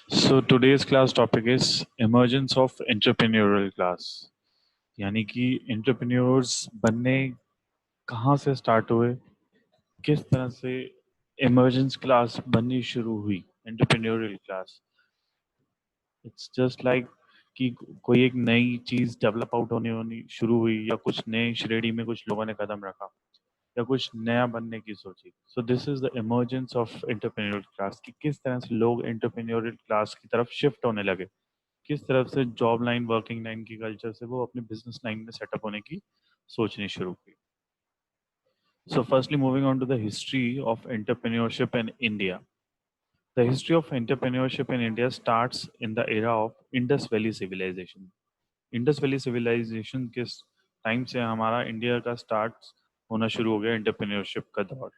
So today's class topic is emergence of entrepreneurial class. यानी कि entrepreneurs बनने कहाँ से start हुए, किस तरह से emergence class बननी शुरू हुई, entrepreneurial class. It's just like कि कोई एक नई चीज डेवलप आउट होनी होनी शुरू हुई या कुछ नए श्रेणी में कुछ लोगों ने कदम रखा या कुछ नया बनने की सोची. So this is the emergence of entrepreneurial class कि किस तरह से लोग एंटरप्रेन्योरियल क्लास की तरफ शिफ्ट होने लगे, किस तरफ से जॉब लाइन वर्किंग लाइन की कल्चर से वो अपने बिजनेस लाइन में सेटअप होने की सोचनी शुरू की. So firstly moving on to the history of entrepreneurship in India. The history of entrepreneurship in India starts in the era of Indus valley civilisation. Indus valley civilisation के टाइम से हमारा इंडिया का स्टार्ट होना शुरू हो गया एंटरप्रेन्योरशिप का दौर.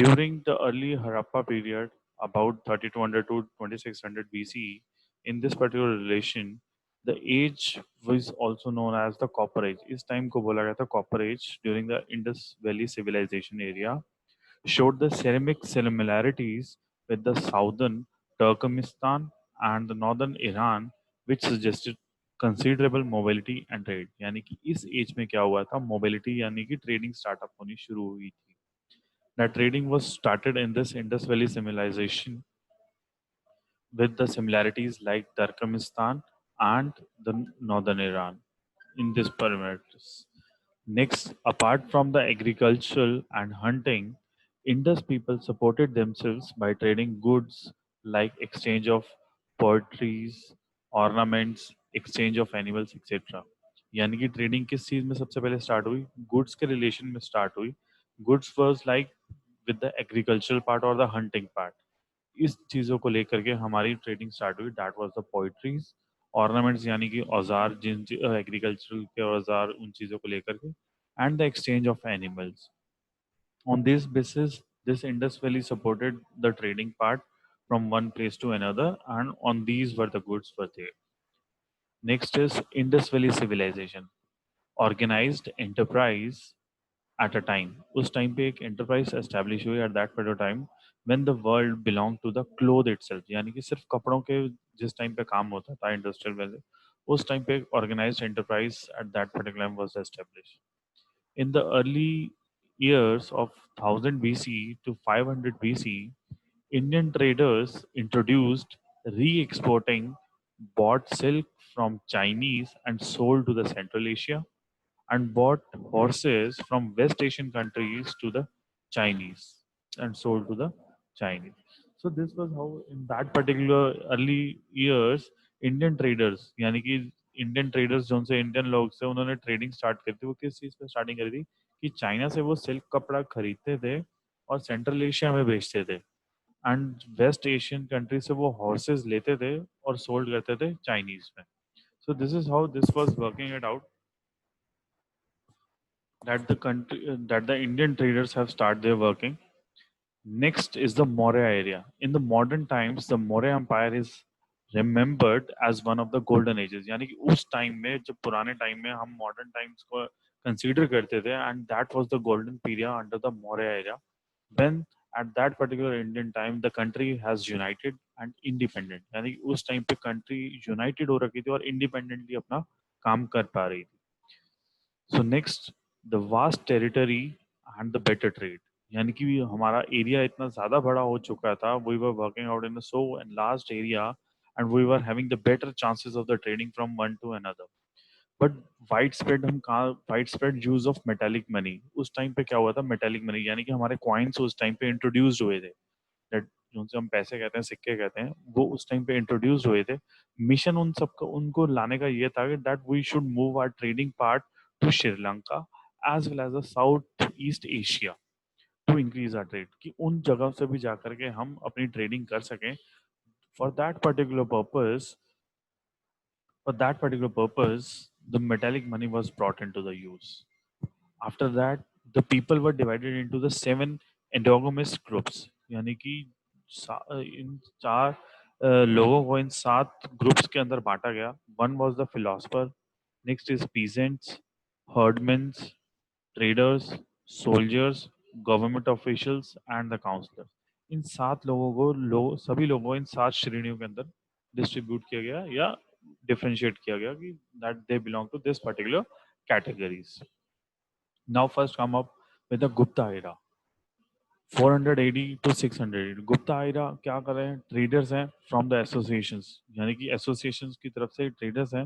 During the early Harappa period, about 3200 to 2600 BCE, in this particular relation, the age was also known as the Copper Age. इस time को बोला गया था Copper Age during the Indus Valley Civilization area, showed the ceramic similarities with the southern Turkmenistan and the northern Iran, which suggested considerable mobility and trade. यानी कि इस as में क्या हुआ था, मोबिलिटी यानी कि ट्रेडिंग स्टार्टअप होनी शुरू हुई थी. Now, trading was started in this Indus Valley civilization with the similarities like Turkmenistan and the northern Iran in this parameters. Next, apart from the agricultural and hunting, Indus people supported themselves by trading goods like exchange of poetries, ornaments, exchange of animals, etc. यानी कि trading किस चीज में सबसे पहले start हुई, goods के relation में स्टार्ट हुई. Goods was like with the agricultural part और द हंटिंग पार्ट. इस चीज़ों को लेकर के हमारी ट्रेडिंग स्टार्ट हुई. That was the poetries, ornaments यानी कि औजार, जिन एग्रीकल्चरल के औजार, उन चीज़ों को लेकर के, and the exchange of animals. On this basis this Indus valley supported the trading part from one place to another, and on these were the goods were there. Next is Indus Valley civilization, organized enterprise at a time. उस time पे एक enterprise establish हुई at that period time when the world belong to the cloth itself. यानी कि सिर्फ कपड़ों के जिस टाइम पे काम होता था इंडस्ट्रियल वैल्यू, उस टाइम पे organised enterprise at that particular time was establish. In the early years of 1000 BC to 500 BC, Indian traders introduced re-exporting, bought silk from Chinese and sold to the Central Asia, and bought horses from West Asian countries to the Chinese and sold to the Chinese. So this was how in that particular early years Indian traders, यानी कि Indian traders जो से Indian लोग से उन्होंने trading start करी थी. वो किस चीज़ पे स्टार्टिंग करी थी कि चाइना से वो सिल्क कपड़ा खरीदते थे और सेंट्रल एशिया में बेचते थे, एंड वेस्ट एशियन कंट्री से वो हॉर्सेस लेते थे और सोल्ड करते थे चाइनीज में. सो this is how this was working it out, that the country that the Indian traders have started their working. Next is the Maurya area. In the modern times, the Maurya Empire is remembered as one of the golden ages. यानी कि उस time में, जब पुराने time में हम modern times को consider करते थे, and that was the golden period under the Maurya era, when at that particular Indian time the country has united and independent. यानी कि उस टाइम पे कंट्री यूनाइटेड हो रखी थी और इंडिपेंडेंटली अपना काम कर पा रही थी. So next, the vast territory and the better trade. यानी कि हमारा एरिया इतना ज़्यादा बड़ा हो चुका था, we were working out in so enlarged area and we were having the better chances of the trading from one to another. But wide spread हम कहाँ, wide spread use of metallic money. उस time पे क्या हुआ था, metallic money यानी कि हमारे कॉइन्स उस टाइम पे इंट्रोड्यूस्ड हुए थे. That जो से हम पैसे कहते हैं, सिक्के कहते हैं, वो उस टाइम पे इंट्रोड्यूस हुए थे. मिशन उन सबका उनको लाने का ये था कि that we should move our trading part to Sri Lanka as well as the south east Asia to increase our trade, कि उन जगह से भी जाकर के हम अपनी ट्रेडिंग कर सकें. For that particular purpose for that particular purpose, the metallic money was brought into the use. After that, the people were divided into the seven endogamous groups. यानी कि इन चार लोगों को इन सात ग्रुप्स के अंदर बांटा गया. One was the philosopher, next is peasants, herdsmen, traders, soldiers, government officials, and the counselors. इन 7 लोगों को सभी लोगों को इन 7 श्रेणियों के अंदर डिस्ट्रीब्यूट किया गया या डिफरेंशिएट किया गया कि that they belong to this particular categories. Now first come up with the Gupta era 400 AD to 600 AD. Gupta era क्या कर रहे हैं? ट्रेडर्स हैं फ्रॉम द एसोसिएशंस, यानी कि एसोसिएशंस की तरफ से ट्रेडर्स हैं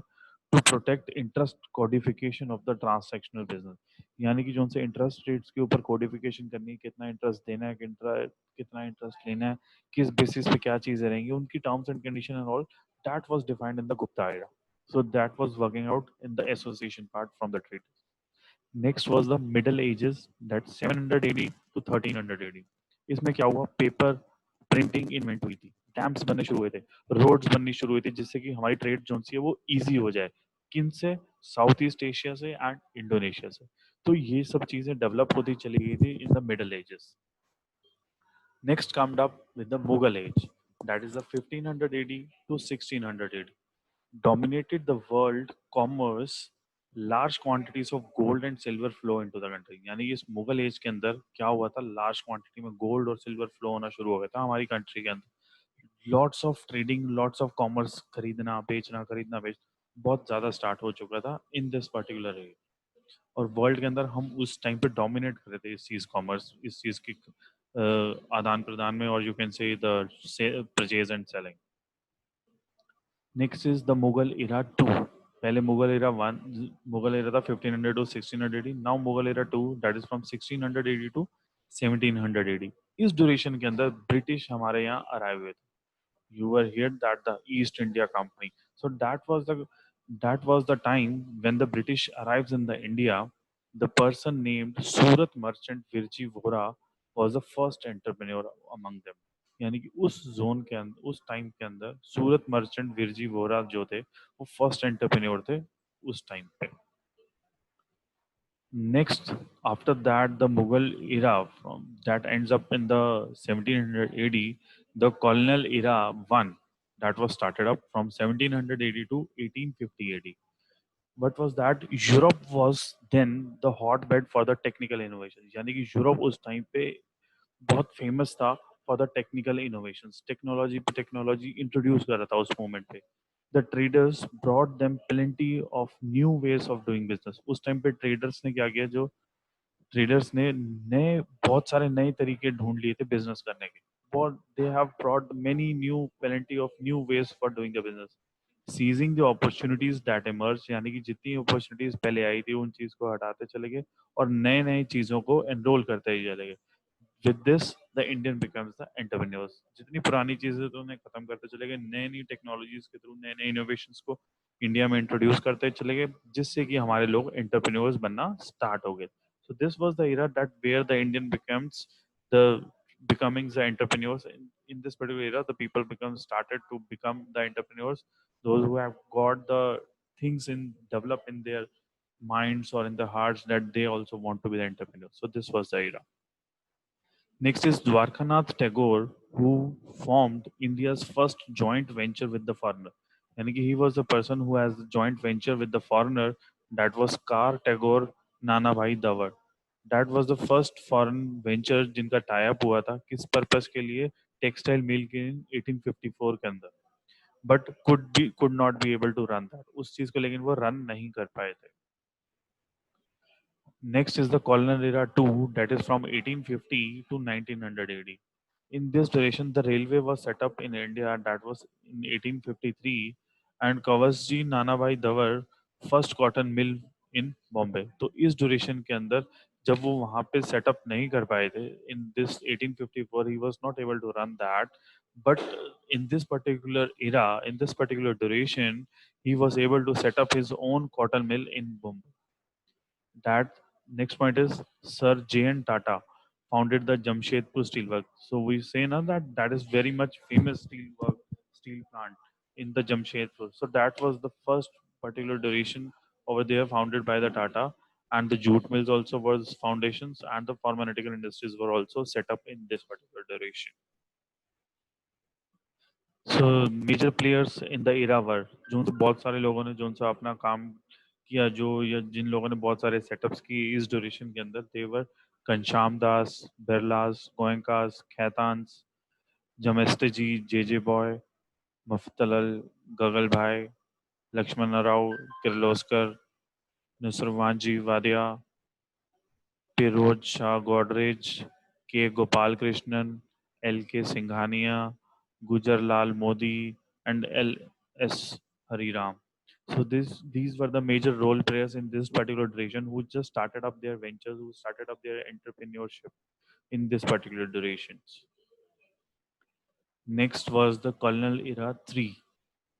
to protect interest codification of the transactional business. यानी कि जो उनसे इंटरेस्ट रेट्स के ऊपर कोडिफिकेशन करनी है, कितना इंटरेस्ट देना है, कितना इंटरेस्ट लेना है, किस बेसिस पे क्या चीजें रहेंगी, उनकी terms and condition and all, that was defined in the Gupta era. So that was working out in the association part from the traders. Next was the middle ages that 700 AD to 1300 AD. इसमें क्या हुआ? Paper printing invent हुई थी, dams बनने शुरू हुए थे, roads बननी शुरू हुई थी, जिससे कि हमारी ट्रेड जो सी है वो इजी हो जाए. किन से? साउथ ईस्ट एशिया से एंड इंडोनेशिया से. तो ये सब चीजें डेवलप होती चली गई थी in the middle ages. Next comed up with the Mughal age that is the 1500 AD to 1600 AD. dominated the world commerce. Large quantities of gold and silver flow into the country. यानी कि इस Mughal as के अंदर क्या हुआ था? Large quantity में gold और सिल्वर फ्लो होना शुरू हो गया था हमारी कंट्री के अंदर. Lots of trading, lots of commerce, खरीदना बेच बहुत ज्यादा स्टार्ट हो चुका था इन दिस पर्टिकुलर एज. और वर्ल्ड के अंदर हम उस टाइम पे डोमिनेट कर रहे थे इस चीज, कॉमर्स, इस चीज की आदान प्रदान में, और you can say the purchase and selling. Next is the Mughal era two. पहले Mughal era one, Mughal era था 1500 to 1600 AD. Now Mughal era two that is from 1600 AD to 1700 AD. इस ड्यूरेशन के अंदर ब्रिटिश हमारे यहाँ अराइव हुए थे. You were here that the East India Company. So that was the time when the British arrives in the India. The person named Surat merchant Virji Vora was the first entrepreneur among them. यानी कि उस zone के अंदर, उस time के अंदर सूरत merchant Virji Vora जो थे वो फर्स्ट एंटरप्रेन्योर थे उस टाइम पे. Next, after that, the Mughal era that ends up in the 1700 AD, the colonial era one that was started up from 1700 AD to 1850 AD. What was that? Europe was then the hotbed for the technical innovations. यानी कि Europe उस time पे बहुत famous था for the technical innovations. Technology पे technology introduce कर रहा था उस मोमेंट पे. The traders brought them plenty of new ways of doing business. उस टाइम पे ट्रेडर्स ने क्या किया? जो ट्रेडर्स ने नए, बहुत सारे नए तरीके ढूंढ लिए थे बिजनेस करने के. बहुत, they have brought many new plenty of new ways for doing the business. Seizing the opportunities that emerge, यानी कि जितनी अपॉर्चुनिटीज पहले आई थी उन चीज को हटाते चले गए और नए नए चीजों को एनरोल करते ही चले गए. With this the Indian becomes the entrepreneurs. जितनी पुरानी चीजें तो उन्हें खत्म करते चले गए, नई नई टेक्नोलॉजीज के थ्रू नए नए इनोवेशंस को इंडिया में इंट्रोड्यूस करते चले गए, जिससे कि हमारे लोग एंटरप्रेन्योर्स बनना स्टार्ट हो गए. So this was the era that where the Indian becomes the becoming the entrepreneurs. In this particular era, the people become started to become the entrepreneurs. Those who have got the things in develop in their minds or in their hearts that they also want to be the entrepreneurs. So this was the era. Next is Dwarkanath Tagore, who formed India's first joint venture with the foreigner. Yani ki he was the person who has the joint venture with the foreigner, that was Kar Tagore Nanabhai Dawar. That was the first foreign venture जिनका tie up हुआ था किस purpose के लिए? Textile mill के 1854 के अंदर. But could not be able to run that. उस चीज को लेकिन वो रन नहीं कर पाए थे. Next is the colonial era 2, that is from 1850 to 1900 AD. In this duration, the railway was set up in India, that was in 1853, and Kawasji Nanabhai Dawar first cotton mill in Bombay. तो इस duration के अंदर जब वो वहाँ पे setup नहीं कर पाए थे, in this 1854 he was not able to run that, but in this particular era, in this particular duration, he was able to set up his own cotton mill in Bombay. That next point is Sir J.N. Tata founded the Jamshedpur Steelworks. So we say now that that is very much famous steel plant in the Jamshedpur. So that was the first particular duration over there founded by the Tata, and the jute mills also was foundations, and the pharmaceutical industries were also set up in this particular duration. So major players in the era were, जो बहुत सारे लोगों ने जो सा अपना काम किया, जो या जिन लोगों ने बहुत सारे सेटअप्स किए इस ड्यूरेशन के अंदर, देवर घनश्याम दास, बिरलास, गोयंकास, खैतान्स, जमेस्ते जी, जे बॉय, मफ्तलल, गगल भाई, लक्ष्मण राव किर्लोस्कर, नुसरवांजी वादिया, Piroj Shah Godrej, K. Gopal Krishnan, L. K. Singhania, Gujar Lal Modi, and L. S. Hariram. So these were the major role players in this particular duration who just started up their ventures, who started up their entrepreneurship in this particular durations. Next was the colonial era 3.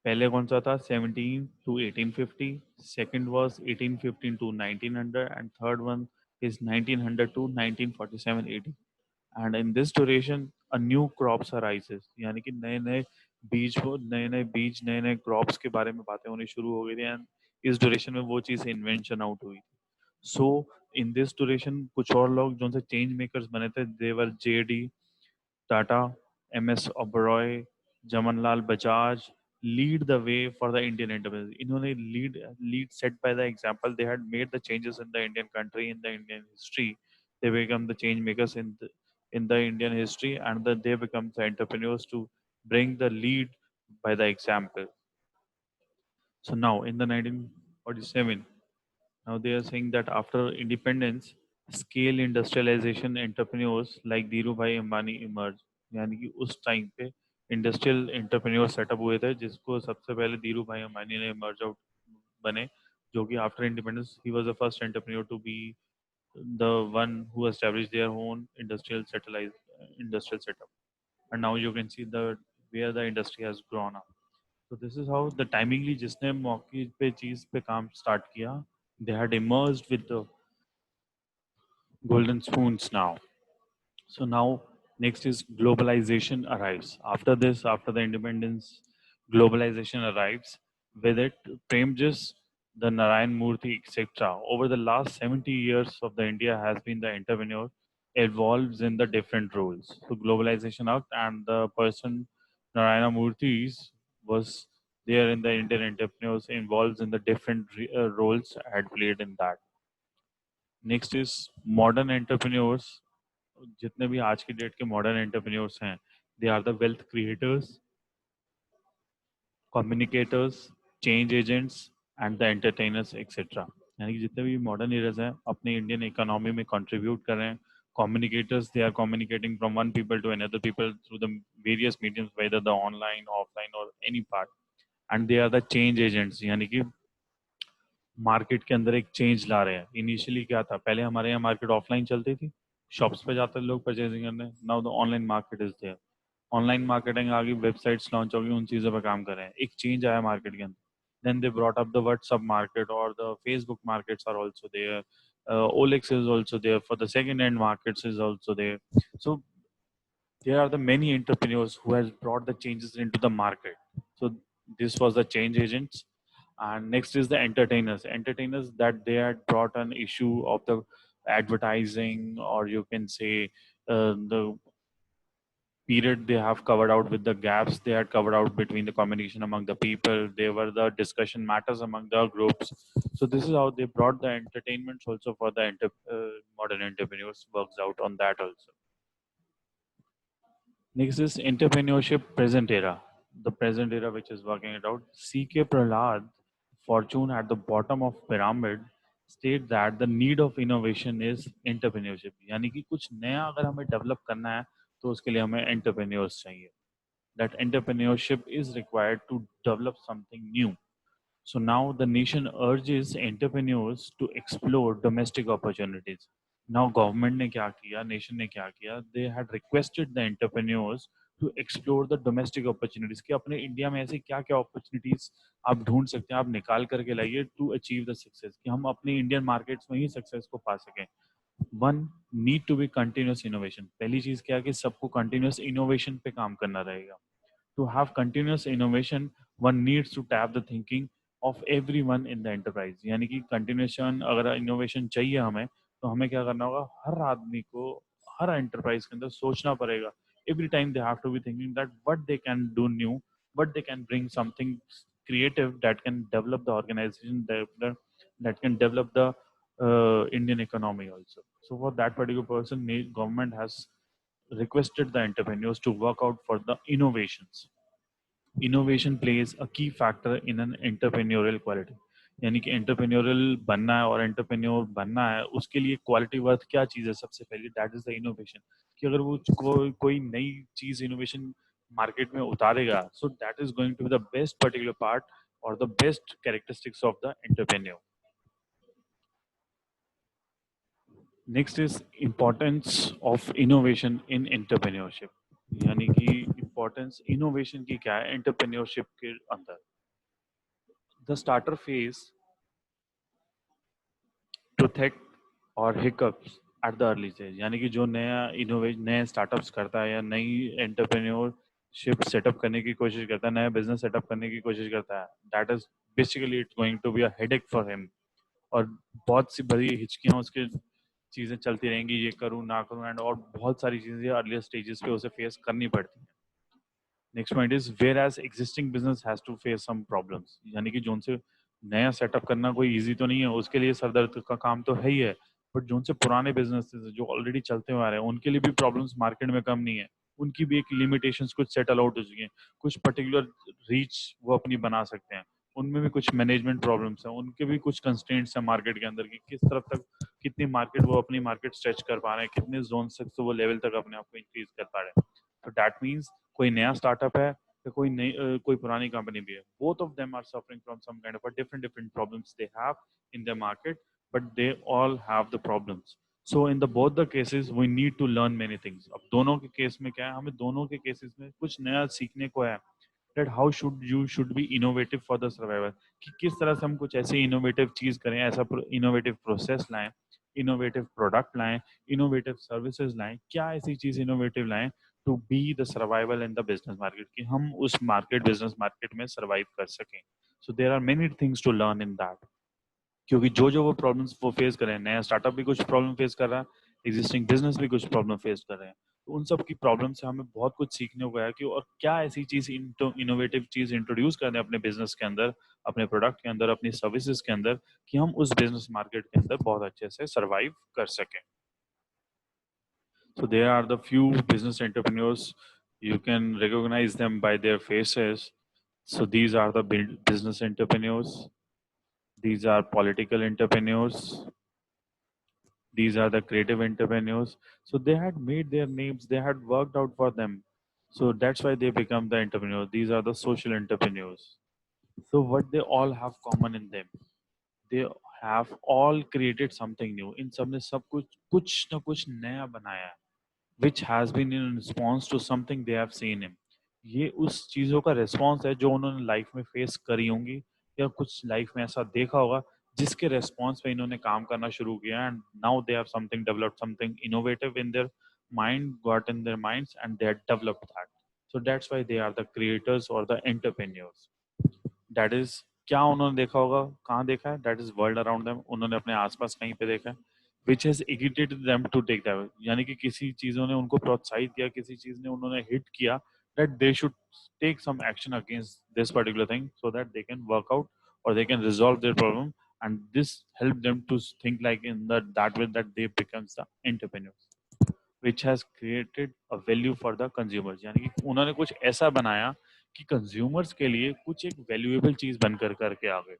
पहले कौन सा था 17 to 1850, second was 1815 to 1900, and third one is 1900 to 1947-80. And in this duration a new crops arises, यानी कि नए नए crops के बारे में बातें होनी शुरू हो गई थी, एंड इस ड्यूरेशन में वो चीज़ इन्वेंशन आउट हुई थी. सो इन दिस ड्यूरेशन कुछ और लोग जो से चेंज मेकर्स बने थे, देवर जे D Tata, MS Oberoi, Jamanlal Bajaj lead the way for the Indian enterprise. इन्होंने lead set by the example. They had made the changes in the Indian country, in the Indian history. They become the change makers in the Indian history, and they become the entrepreneurs to bring the lead by the example. So now in the 1947, now they are saying that after independence, scale industrialization entrepreneurs like Dhirubhai Ambani emerged. यानी कि उस time पे industrial entrepreneur setup हुए थे, जिसको सबसे पहले धीरूभाई अंबानी ने इमर्ज आउट बने, जो कि after independence he was the first entrepreneur to be the one who established their own industrial setup. And now you can see the where the industry has grown up. So this is how the timingly जिसने मौके पे चीज पे काम start किया, they had emerged with the golden spoons now. So now next is globalization arrives. After this, after the independence, globalization arrives. With it, Premjis, the Narayan Murthy, etc. Over the last 70 years of the India has been the entrepreneur evolves in the different roles. So globalization out, and the person Narayana Murthy's was there in the Indian entrepreneurs involves in the different roles had played in that. Next is modern entrepreneurs. जितने भी आज की date के modern entrepreneurs हैं, they are the wealth creators, communicators, change agents and the entertainers et cetera. यानी कि जितने भी मॉडर्न लीडर्स हैं अपने इंडियन इकोनॉमी में कंट्रीब्यूट कर रहे हैं. Communicators, they are communicating from one people to another people through the various mediums, whether the online, offline और any part. And they are the change agents, यानी कि market के अंदर एक चेंज ला रहे हैं. इनिशियली क्या था, पहले हमारे यहाँ मार्केट ऑफलाइन चलती थी, शॉप्स पे जाते लोग परचेजिंग करने. Now the online market is there, online marketing आ गई, वेबसाइट्स लॉन्च होगी, उन चीज़ों पे काम कर रहे हैं. एक चेंज आया मार्केट के अंदर. Then they brought up the WhatsApp market और the Facebook markets are also there. OLX is also there for the second hand markets is also there. So there are the many entrepreneurs who has brought the changes into the market. So this was the change agents. And next is the entertainers that they had brought an issue of the advertising, or you can say the period they have covered out with the gaps they had covered out between the communication among the people. They were the discussion matters among the groups. So this is how they brought the entertainments also for the modern entrepreneurs works out on that also. Next is entrepreneurship present era. The present era which is working it out. C.K. Prahlad, fortune at the bottom of pyramid, state that the need of innovation is entrepreneurship. यानी कि कुछ नया अगर हमें develop करना है तो उसके लिए हमें entrepreneurs चाहिए. That entrepreneurship is required to develop something new. So now the nation urges entrepreneurs to explore domestic opportunities. Now government ने क्या किया, nation ने क्या किया, they had requested the entrepreneurs to explore the domestic opportunities कि अपने India में ऐसे क्या क्या opportunities आप ढूंढ सकते हैं, आप निकाल करके लाइए to achieve the success, कि हम अपने इंडियन मार्केट्स में ही सक्सेस को पा सकें. One need to be continuous innovation. पहली चीज क्या है कि सबको कंटिन्यूस इनोवेशन पे काम करना रहेगा. To have continuous innovation, one needs to tap the thinking of everyone in the enterprise. यानी कि continuation अगर innovation चाहिए हमें, तो हमें क्या करना होगा, हर आदमी को हर enterprise के अंदर सोचना पड़ेगा. Every time they have to be thinking that what they can do new, what they can bring something creative that can develop the organization, that can develop the Indian economy also. So for that particular person, government has requested the entrepreneurs to work out for the innovations. Innovation plays a key factor in an entrepreneurial quality. यानी कि entrepreneurial बनना है और entrepreneur बनना है, उसके लिए quality worth क्या चीज़ है सबसे पहले, दैट इज द इनोवेशन. कि अगर वो कोई नई चीज़ इनोवेशन मार्केट में उतारेगा, so that is going to be the best particular part और the best characteristics of the entrepreneur. Next is importance of innovation in entrepreneurship. यानी कि इम्पोर्टेंस इनोवेशन की क्या है एंटरप्रेन्योरशिप के अंदर. द स्टार्टर फेज टू थेक और hiccups at the early stage. यानी कि जो नए स्टार्टअप्स करता है या नई एंटरप्रेन्योरशिप सेटअप करने की कोशिश करता है, नया बिजनेस सेटअप करने की कोशिश करता है, that is basically it's going to be a headache for him. और बहुत सी बड़ी हिचकियां उसके चीजें चलती रहेंगी, ये करूँ ना करूँ, एंड और बहुत सारी चीजें अर्लियर स्टेजेस पे उसे फेस करनी पड़ती हैं. Next point is where as existing business has to face some problems. यानी कि जो उनसे नया सेटअप करना कोई इजी तो नहीं है, उसके लिए सरदर्द का काम तो है ही है. बट जो उनसे पुराने बिजनेस जो ऑलरेडी चलते हुए आ रहे हैं, उनके लिए भी प्रॉब्लम्स मार्केट में कम नहीं है. उनकी भी एक लिमिटेशंस कुछ सेटल आउट हो चुकी हैं, कुछ पर्टिकुलर रीच वो अपनी बना सकते हैं. उनमें भी कुछ मैनेजमेंट प्रॉब्लम्स हैं, उनके भी कुछ कंस्ट्रेंट्स हैं मार्केट के अंदर की किस तरफ तक कितनी मार्केट वो अपनी मार्केट स्ट्रेच कर पा रहे हैं, कितने जोन तक तो वो लेवल तक अपने आप को इंक्रीज कर पा रहे हैं. तो दैट मीन्स कोई नया स्टार्टअप है या कोई पुरानी कंपनी भी है, both of them are suffering from some kind of a different problems they have in their market, but they all have the problems. So in the both the cases we need to learn many things. अब दोनों के case में क्या है, हमें दोनों के cases में कुछ नया सीखने को है. that how should be innovative for the survival. कि किस तरह से हम कुछ ऐसी इनोवेटिव चीज करें, ऐसा इनोवेटिव प्रोसेस लाएं, इनोवेटिव प्रोडक्ट लाएं, इनोवेटिव सर्विसेज लाएं, क्या ऐसी चीज इनोवेटिव लाएं to be the survival in the business market, कि हम उस बिजनेस मार्केट में सर्वाइव कर सकें. So there are many things to learn in that. क्योंकि जो वो प्रॉब्लम्स वो फेस कर रहे हैं, नया स्टार्टअप भी कुछ प्रॉब्लम फेस कर रहा है, एग्जिस्टिंग बिजनेस भी कुछ प्रॉब्लम फेस कर रहे हैं. तो उन सब की प्रॉब्लम से हमें बहुत कुछ सीखने को है कि और क्या ऐसी चीज इनोवेटिव चीज इंट्रोड्यूस कर दें अपने बिजनेस के अंदर, अपने प्रोडक्ट के अंदर, अपनी सर्विसेज के अंदर, कि हम उस बिजनेस मार्केट के अंदर बहुत अच्छे से सर्वाइव कर सकें. So there are the few business entrepreneurs. You can recognize them by their faces. So these are the business entrepreneurs. These are political entrepreneurs. These are the creative entrepreneurs. So they had made their names. They had worked out for them. So that's why they become the entrepreneurs. These are the social entrepreneurs. So what they all have common in them, they have all created something new. In सबने सब कुछ ना कुछ नया बनाया है, which has been in response to something they have seen him. ये उस चीज़ों का रिस्पॉन्स है जो उन्होंने लाइफ में फेस करी होंगी या कुछ लाइफ में ऐसा देखा होगा जिसके रिस्पॉन्स पे इन्होंने काम करना शुरू किया, and now they have something developed, something innovative in their mind, got in their minds, and they have developed that. So that's why they are the creators और द एंटरप्रेन्योर्स. दैट इज क्या उन्होंने देखा होगा, कहाँ देखा है, that is world around them, उन्होंने अपने आसपास कहीं पे देखा है, which has irritated them to take that. यानी कि किसी चीजों ने उनको प्रोत्साहित किया, किसी चीज ने उन्होंने हिट किया, that they should take some action against this particular thing so that they can work out or they can resolve their problem, and this help them to think like in that way that they becomes the entrepreneurs which has created a value for the consumers. यानी कि उन्होंने कुछ ऐसा बनाया कि consumers के लिए कुछ एक वैल्यूएबल चीज बनकर करके आ गए,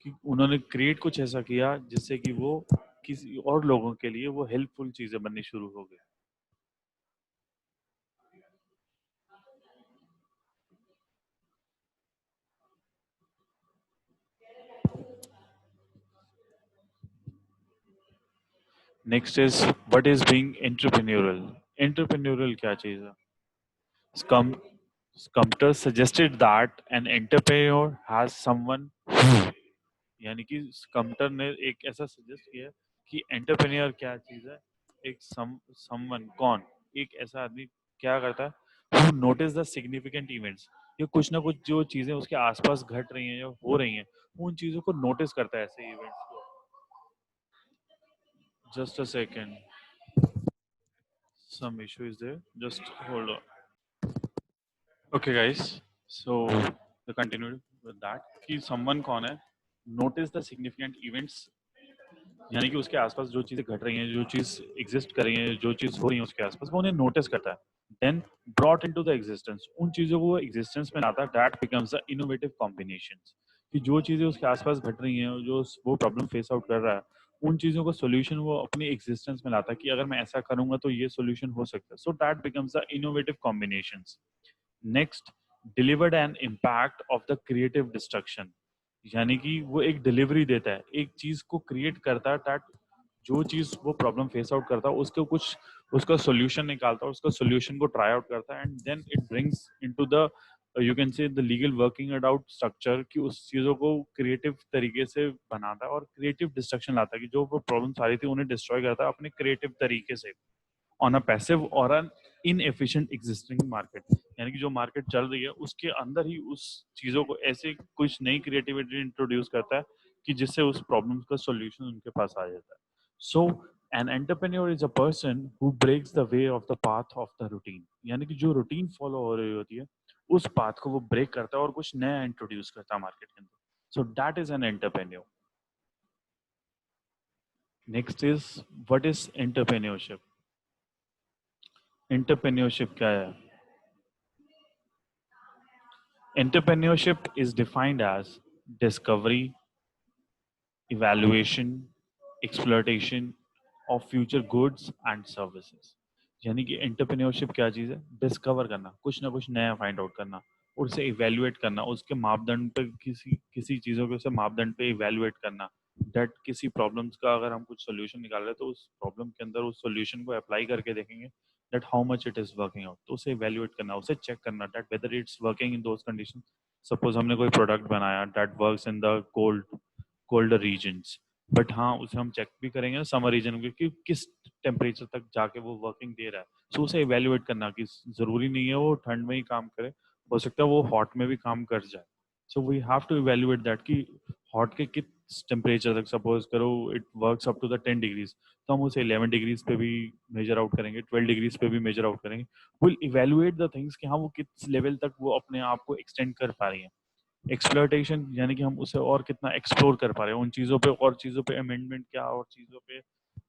कि उन्होंने क्रिएट कुछ ऐसा किया जिससे कि वो किसी और लोगों के लिए वो हेल्पफुल चीजें बननी शुरू हो गई. Next is what is being entrepreneurial. Entrepreneurial क्या चीज है. स्कम Schumpeter suggested that an entrepreneur has someone who. यानी कि स्कम्पटर ने एक ऐसा सजेस्ट किया कि एंटरप्रेन्योर क्या चीज है. एक समवन कौन, एक ऐसा आदमी क्या करता है, who notice the significant events. ये कुछ ना कुछ जो चीजें उसके आसपास घट रही हैं या हो रही हैं, उन चीजों को नोटिस करता है ऐसे इवेंट्स को. Just a second, some issue is there, just hold on. Okay guys, so the continue with that कि someone कौन है, notice the significant events. यानी कि उसके आसपास जो चीजें घट रही हैं, जो चीज एग्जिस्ट कर रही है, जो चीज हो रही है उसके आसपास, वो उन्हें नोटिस करता है, then brought into the existence, उन चीजों को एग्जिस्टेंस में लाता है, that becomes the innovative combinations, कि जो चीजें उसके आसपास घट रही हैं, जो वो प्रॉब्लम फेस आउट कर रहा है, उन चीजों का सोल्यूशन वो अपनी एग्जिस्टेंस में लाता है कि अगर मैं ऐसा करूंगा तो ये सोल्यूशन हो सकता है, so that becomes the innovative combinations. Next, delivered an impact of the creative destruction, यानी कि वो एक डिलीवरी देता है, एक चीज को क्रिएट करता है, दैट जो चीज वो प्रॉब्लम फेस आउट करता है उसको कुछ उसका सोल्यूशन निकालता है, उसका सोल्यूशन को ट्राई आउट करता है, and then it brings into the, you can say the legal working it out structure, कि उस चीजों को क्रिएटिव तरीके से बनाता है और क्रिएटिव डिस्ट्रक्शन लाता है, कि जो वो प्रॉब्लम आ रही थी उन्हें डिस्ट्रॉय करता है अपने क्रिएटिव तरीके से ऑन अ पैसिव और एन इनएफिशिएंट एग्जिस्टिंग मार्केट, यानी कि जो मार्केट चल रही है उसके अंदर ही उस चीजों को ऐसे कुछ नई क्रिएटिविटी इंट्रोड्यूस करता है कि जिससे उस प्रॉब्लम का सॉल्यूशन उनके पास आ जाता है। So an entrepreneur is a person who breaks the way of the path of the routine, यानी कि जो रूटीन फॉलो हो रही होती है उस पाथ को वो ब्रेक करता है और कुछ नया इंट्रोड्यूस करता है मार्केट के अंदर, सो that is an entrepreneur. Next is, what is entrepreneurship? Entrepreneurship क्या है? Entrepreneurship is defined as discovery, evaluation, exploitation of future goods and services। यानी कि एंटरप्रेन्योरशिप क्या चीज़ है? डिस्कवर करना, कुछ ना कुछ नया फाइंड आउट करना और उसे इवेल्युएट करना, उसके मापदंड पे किसी किसी चीज़ों के उसे मापदंड पे इवेल्युएट करना, दैट किसी प्रॉब्लम्स का अगर हम कुछ सोल्यूशन निकाल रहे हैं तो उस प्रॉब्लम के अंदर उस सोल्यूशन को अप्लाई करके देखेंगे that how much it is working out, तो उसे इवेल्युएट करना, उसे चेक करना that whether it's working in those condition. Suppose हमने कोई प्रोडक्ट बनाया that works in the cold regions, but हाँ उसे हम चेक भी करेंगे समर रीजन में कि किस टेम्परेचर तक जाके वो वर्किंग दे रहा है, सो उसे इवेल्युएट करना कि जरूरी नहीं है वो ठंड में ही काम करे, हो सकता है वो हॉट में भी काम कर जाए, so we have to evaluate that कि हॉट के किस टेम्परेचर तक, सपोज करो it works up to the 10 degrees, तो हम उसे 11 डिग्रीज पे भी मेजर आउट करेंगे, 12 डिग्रीज पे भी मेजर आउट करेंगे, विल इवेल्युएट द थिंग्स कि हाँ वो किस लेवल तक वो अपने आप को एक्सटेंड कर पा रही है। एक्सप्लोइटेशन यानी कि हम उसे और कितना एक्सप्लोर कर पा रहे हैं, उन चीज़ों पे और चीज़ों पे अमेंडमेंट क्या, और चीज़ों पे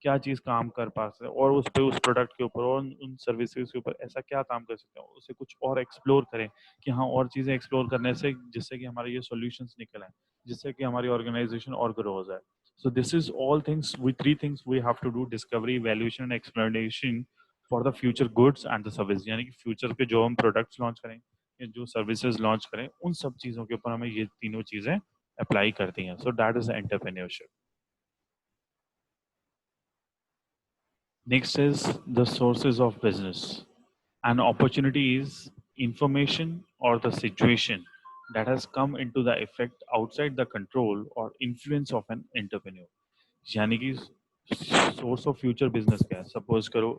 क्या चीज़ काम कर पा सकते हैं, और उस पे उस प्रोडक्ट के ऊपर और उन सर्विसेज के ऊपर ऐसा क्या काम कर सकते हैं, उसे कुछ और एक्सप्लोर करें कि हाँ और चीज़ें एक्सप्लोर करने से जिससे कि हमारे ये सॉल्यूशंस निकल आए, जिससे कि हमारी ऑर्गेनाइजेशन और ग्रो हो जाए। So this is all things we three things we have to do, discovery, valuation and exploration for the future goods and the service, यानी कि फ्यूचर पे जो हम प्रोडक्ट्स लॉन्च करें या जो सर्विसेज लॉन्च करें उन सब चीज़ों के ऊपर हमें ये तीनों चीज़ें अप्लाई करती हैं, सो that is entrepreneurship. Next is the sources of business. An opportunity is information or the situation that has come into the effect outside the control or influence of an entrepreneur। यानी कि source of future business क्या है? Suppose करो,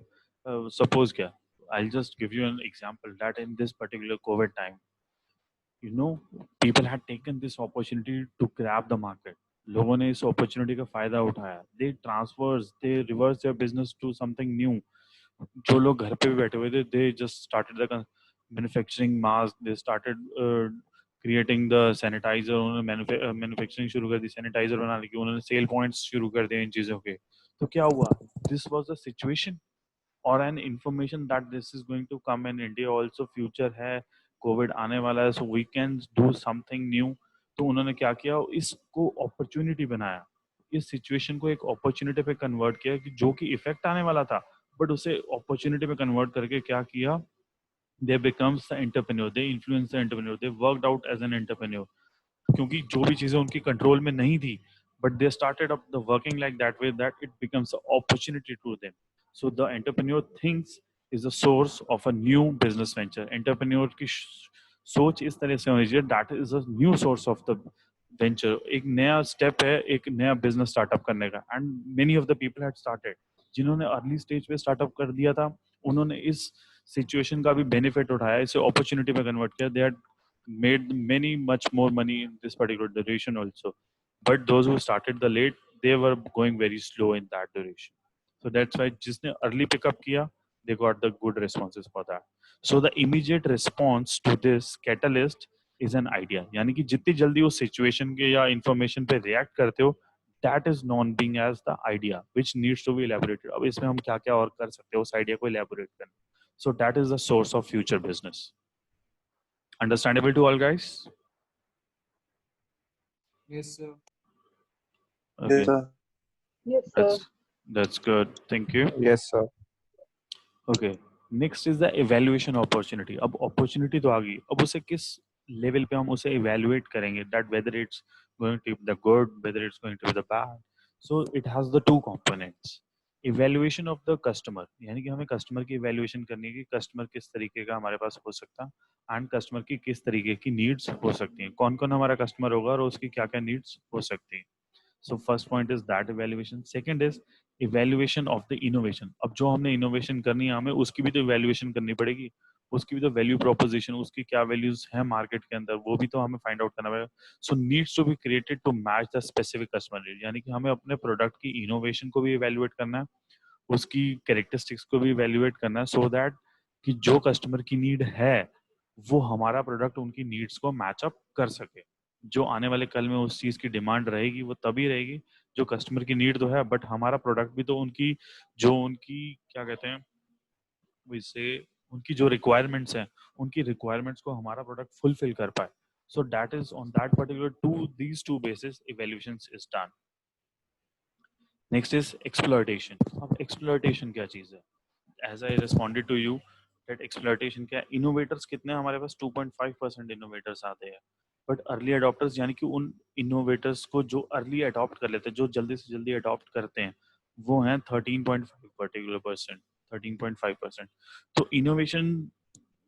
suppose क्या, I just give you an example that in this particular Covid time, you know, people had taken this opportunity to grab the market। लोगों ने इस opportunity का फायदा उठाया, they reverse their business to something new. जो लोग घर पे भी बैठे हुए थे, they just started the manufacturing mask, they started creating the sanitizer, उन्होंने मैन्युफैक्चरिंग शुरू कर दी सैनिटाइजर बनाने की, उन्होंने सेल पॉइंट्स शुरू कर दिए इन चीज़ों के। तो क्या हुआ? दिस वाज द सिचुएशन और an information that this is going to come in India also, future है, कोविड आने वाला है, so we can do something new. तो उन्होंने क्या किया, इसको अपॉर्चुनिटी बनाया, इस सिचुएशन को एक अपॉर्चुनिटी पे कन्वर्ट किया कि जो कि इफेक्ट आने वाला था, बट उसे अपॉर्चुनिटी पे कन्वर्ट करके क्या किया, they becomes the entrepreneur, they influence the entrepreneur, they worked out as an entrepreneur, क्योंकि जो भी चीजें उनकी कंट्रोल में नहीं थी, but they started up the working like that way that it becomes opportunity to them. So the entrepreneur thinks is the source of a new business venture. Entrepreneur की सोच इस तरह से होनी चाहिए that is a new source of the venture, एक नया step है एक नया बिजनेस स्टार्टअप करने का। And many of the people had started, जिन्होंने अर्ली स्टेज पे स्टार्टअप कर दिया था, उन्होंने इस सिचुएशन का भी बेनिफिट उठाया, इसे अपॉर्चुनिटी में कन्वर्ट किया, they had made many much more money in this particular duration also, but those who started the late, they were going very slow in that duration, so that's why जिसने early pickup किया, they got the good responses for that। So the immediate response to this catalyst is an idea, यानी कि जितनी जल्दी उस situation के या information पे react करते हो, that is known being as the idea which needs to be elaborated. अब इसमें हम क्या क्या और कर सकते हैं उस आइडिया को elaborate करना. So that is the source of future business. Understandable to all, guys? Yes, sir. Okay. Yes, sir. Yes, sir. That's good. Thank you. Yes, sir. Okay. Next is the evaluation opportunity. अब opportunity तो आ गई, अब उसे किस level पे हम उसे evaluate करेंगे, that whether it's going to be the good, whether it's going to be the bad. So it has the two components. Evaluation of the customer, यानी कि हमें customer की evaluation करनी है कि customer किस तरीके का हमारे पास हो सकता है and customer की किस तरीके की needs हो सकती हैं, कौन कौन हमारा customer होगा और उसकी क्या क्या needs हो सकती हैं. So first point is that evaluation. Second is evaluation of the innovation. अब जो हमने innovation करनी है हमें उसकी भी तो evaluation करनी पड़ेगी, उसकी भी तो value proposition, उसकी क्या values हैं market के अंदर वो भी तो हमें find out करना पड़ेगा. So needs to be created to match the specific customer need. यानी कि हमें अपने product की innovation को भी evaluate करना है, उसकी characteristics को भी evaluate करना है, so that कि जो customer की need है वो हमारा product उनकी needs को match up कर सके. जो आने वाले कल में उस चीज की डिमांड रहेगी वो तभी रहेगी जो कस्टमर की नीड तो है, बट हमारा प्रोडक्ट भी तो उनकी जो उनकी क्या कहते हैं वैसे उनकी जो रिक्वायरमेंट्स हैं उनकी रिक्वायरमेंट्स को हमारा प्रोडक्ट फुलफिल कर पाए. सो that is on that particular these two basis evaluations is done. Next is exploitation. अब exploitation क्या चीज है? As I responded to you that exploitation क्या है, innovators कितने हमारे पास 2.5% innovators आते हैं, बट अर्ली अडॉप्टर्स यानी कि उन इनोवेटर्स को जो अर्ली अडॉप्ट कर लेते हैं, जो जल्दी से जल्दी अडॉप्ट करते हैं, वो हैं 13.5 पर्टिकुलर परसेंट, 13.5%. तो इनोवेशन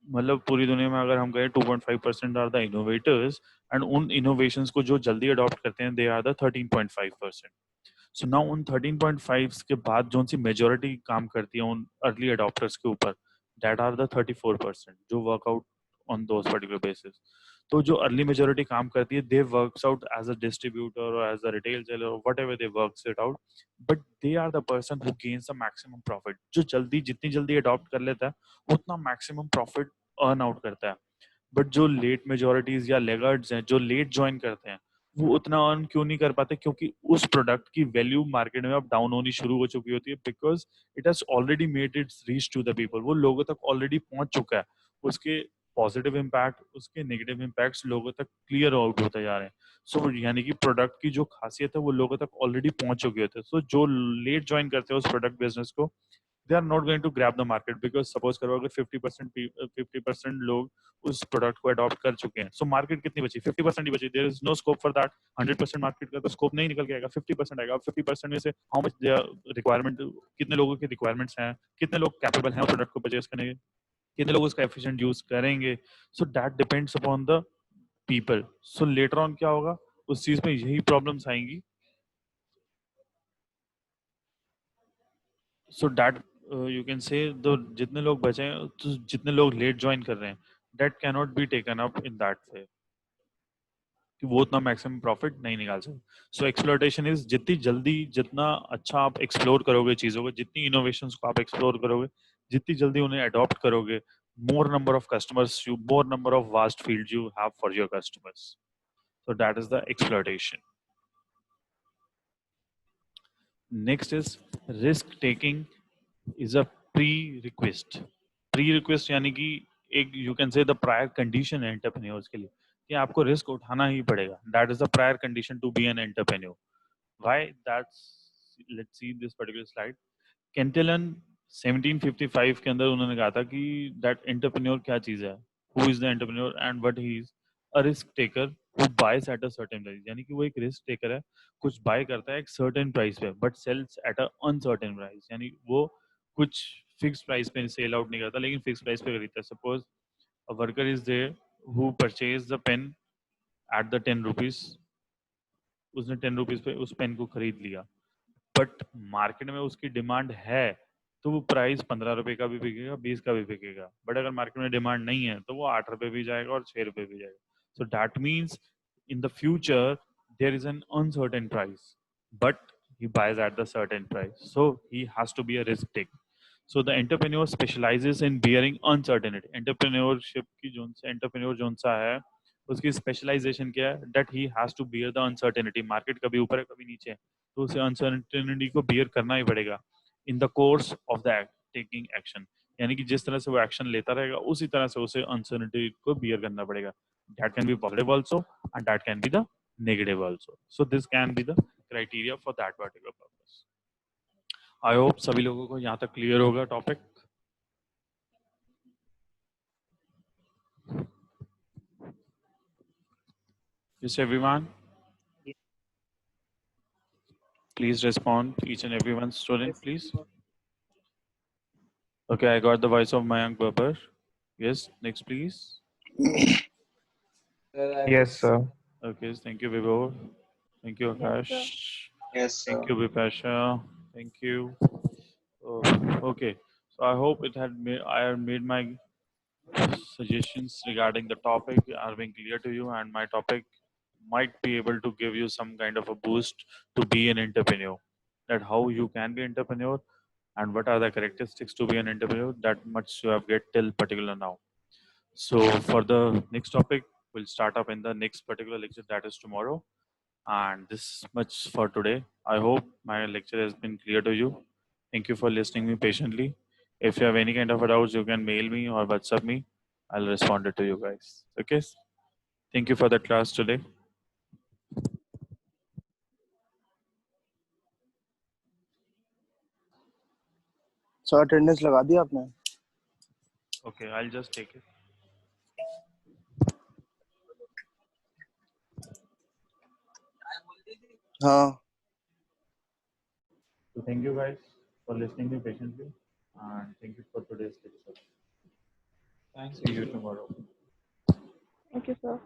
मतलब पूरी दुनिया में अगर हम कहें 2.5% आर द इनोवेटर्स एंड उन इनोवेशंस को जो जल्दी अडॉप्ट करते हैं they are the 13.5%. So now उन 13.5 के बाद जो सी मेजोरिटी काम करती है उन अर्ली अडॉप्टर्स के ऊपर, दैट आर द 34% जो work out on those particular basis. तो जो अर्ली मेजोरिटी काम करती है they works out as a distributor और as a retail seller, whatever they works it out, but they are the person who gains the maximum profit. जो जल्दी जितनी जल्दी अडॉप्ट कर लेता है उतना मैक्सिमम प्रॉफिट अर्न आउट करता है. बट जो लेट मेजोरिटीज या लेगर्ड्स हैं जो लेट ज्वाइन करते हैं वो उतना अर्न क्यों नहीं कर पाते, क्योंकि उस प्रोडक्ट की वैल्यू मार्केट में अब डाउन होनी शुरू हो चुकी होती है, because it has already made its reach to the people. वो लोगों तक ऑलरेडी पहुंच चुका है, उसके पॉजिटिव इम्पैक्ट उसके नेगेटिव इम्पैक्ट्स लोगों तक क्लियर आउट होते जा रहे हैं. सो यानी कि प्रोडक्ट की जो खासियत है वो लोगों तक ऑलरेडी पहुंच चुकी होती है. सो जो लेट ज्वाइन करते हैं उस प्रोडक्ट बिजनेस को, they are not going to grab the market, because suppose करो अगर 50% लोग उस प्रोडक्ट को अडॉप्ट कर चुके हैं, सो मार्केट कितनी बची? 50% ही बची. There is no scope for that. 100% market का तो स्कोप नहीं निकल के आएगा, 50% आएगा. 50% में से हाउ मच रिक्वायरमेंट, कितने लोगों की रिक्वायरमेंट्स हैं, कितने लोग कैपेबल हैं प्रोडक्ट को परचेज करने के, कितने लोग उसका एफिशिएंट यूज करेंगे. So that depends upon the people. So later on क्या होगा, उस चीज में यही प्रॉब्लम्स आएंगी. सो दैट यू कैन से दो जितने लोग बचे हैं तो जितने लोग लेट ज्वाइन कर रहे हैं, that can not be taken up in that way कि वो उतना मैक्सिमम प्रॉफिट नहीं निकाल सकते. सो एक्सप्लोइटेशन इज जितनी जल्दी जितना अच्छा आप एक्सप्लोर करोगे चीजों को, जितनी इनोवेशंस को आप एक्सप्लोर करोगे, जितनी जल्दी उन्हें अडॉप्ट करोगे, मोर number of customers you, more number of vast field you have for your customers. So that is the exploitation. Next is risk taking is a pre-request. Pre-request यानी कि एक you can say the prior condition है entrepreneurs के लिए कि आपको risk उठाना ही पड़ेगा. That is the prior condition to be an entrepreneur. Why? That's, let's see this particular slide. Cantillon 1755 के अंदर उन्होंने कहा था कि that entrepreneur क्या चीज है, who is the entrepreneur and what he is, a risk taker who buys at a certain price. यानी कि वो एक रिस्क टेकर है, कुछ बाय करता है एक सर्टेन प्राइस पे but sells at a uncertain price. यानी वो कुछ फिक्स प्राइस पे सेल आउट नहीं करता लेकिन फिक्स प्राइस पे खरीदता है. Suppose a worker is there who purchase the pen at the 10 rupees, उसने 10 रुपीज पे उस पेन को खरीद लिया, बट मार्केट में उसकी डिमांड है तो वो प्राइस 15 रुपए का भी बिकेगा, 20 का भी बिकेगा. बट अगर मार्केट में डिमांड नहीं है तो वो 8 रुपए भी जाएगा और 6 रुपए भी जाएगा. So that means in the future there is an uncertain price but he buys at the certain price, so he has to be a risk taker. So the entrepreneur specializes in bearing uncertainty. Entrepreneurship की zone से entrepreneur zone सा है उसकी specialisation क्या है, that he has to bear the uncertainty. Market कभी ऊपर है कभी नीचे है तो उसे अनसर्टेनिटी को बियर करना ही पड़ेगा in the course of the taking action, यानी कि जिस तरह से वो एक्शन लेता रहेगा उसी तरह से उसे अनसर्टेनिटी को बियर करना पड़ेगा. That can be positive also and that can be the negative also. So this can be the criteria for that particular purpose. I hope सभी लोगों को यहाँ तक क्लियर होगा topic. Yes, everyone. Please respond, each and everyone. Student, please. Okay, I got the voice of Mayank Babar. Yes, next, please. Yes, sir. Okay, thank you, Vibhor. Thank you, Akash. Yes, sir. Thank you, Vipasha. Thank you. Oh, okay, so I hope I have made my suggestions regarding the topic are being clear to you, and my topic might be able to give you some kind of a boost to be an entrepreneur. That how you can be entrepreneur and what are the characteristics to be an entrepreneur. That much you have get till particular now. So for the next topic, we'll start up in the next particular lecture, that is tomorrow. And this much for today. I hope my lecture has been clear to you. Thank you for listening me patiently. If you have any kind of doubts, you can mail me or WhatsApp me. I'll respond it to you guys. Okay. Thank you for the class today. Sir attendance लगा दी आपने? Okay, I'll just take it. हाँ. So thank you guys for listening me patiently, and thank you for today's lecture. Thank See you tomorrow. Thank you, sir.